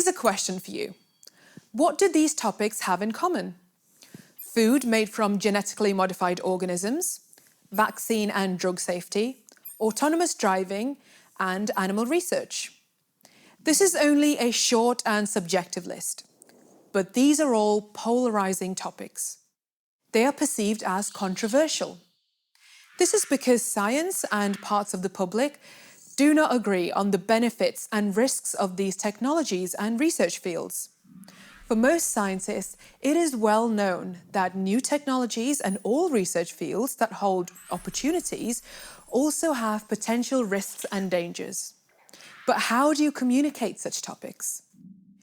Here's a question for you. What do these topics have in common? Food made from genetically modified organisms, vaccine and drug safety, autonomous driving, and animal research. This is only a short and subjective list, but these are all polarizing topics. They are perceived as controversial. This is because science and parts of the public do not agree on the benefits and risks of these technologies and research fields. For most scientists, it is well known that new technologies and all research fields that hold opportunities also have potential risks and dangers. But how do you communicate such topics?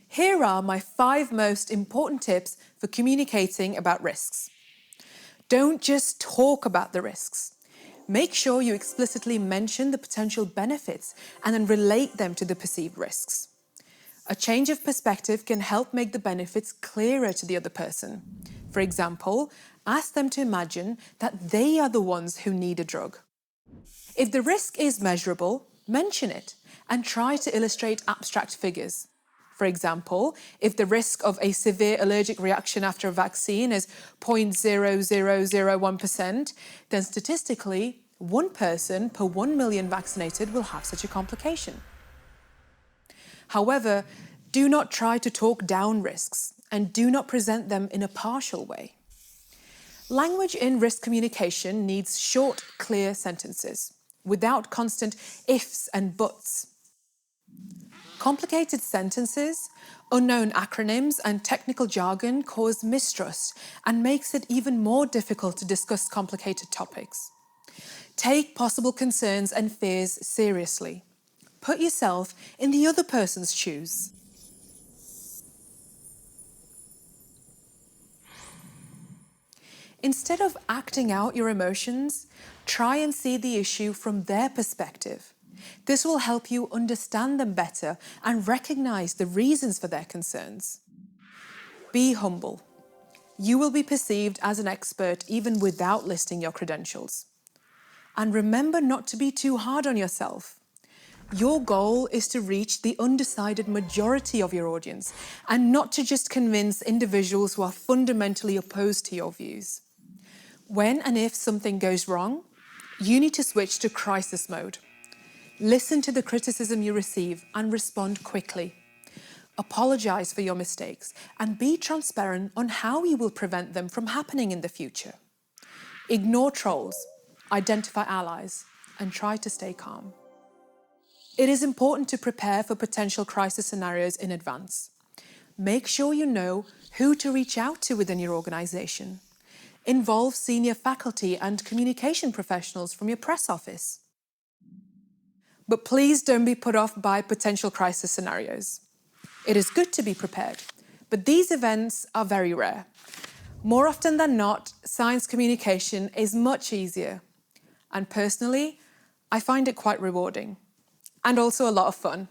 Here are my 5 most important tips for communicating about risks. Don't just talk about the risks. Make sure you explicitly mention the potential benefits and then relate them to the perceived risks. A change of perspective can help make the benefits clearer to the other person. For example, ask them to imagine that they are the ones who need a drug. If the risk is measurable, mention it and try to illustrate abstract figures. For example, if the risk of a severe allergic reaction after a vaccine is 0.0001%, then statistically, 1 person per 1 million vaccinated will have such a complication. However, do not try to talk down risks and do not present them in a partial way. Language in risk communication needs short, clear sentences, without constant ifs and buts. Complicated sentences, unknown acronyms, and technical jargon cause mistrust and makes it even more difficult to discuss complicated topics. Take possible concerns and fears seriously. Put yourself in the other person's shoes. Instead of acting out your emotions, try and see the issue from their perspective. This will help you understand them better and recognize the reasons for their concerns. Be humble. You will be perceived as an expert even without listing your credentials. And remember not to be too hard on yourself. Your goal is to reach the undecided majority of your audience and not to just convince individuals who are fundamentally opposed to your views. When and if something goes wrong, you need to switch to crisis mode. Listen to the criticism you receive and respond quickly. Apologize for your mistakes and be transparent on how you will prevent them from happening in the future. Ignore trolls, identify allies, and try to stay calm. It is important to prepare for potential crisis scenarios in advance. Make sure you know who to reach out to within your organization. Involve senior faculty and communication professionals from your press office. But please don't be put off by potential crisis scenarios. It is good to be prepared, but these events are very rare. More often than not, science communication is much easier. And personally, I find it quite rewarding and also a lot of fun.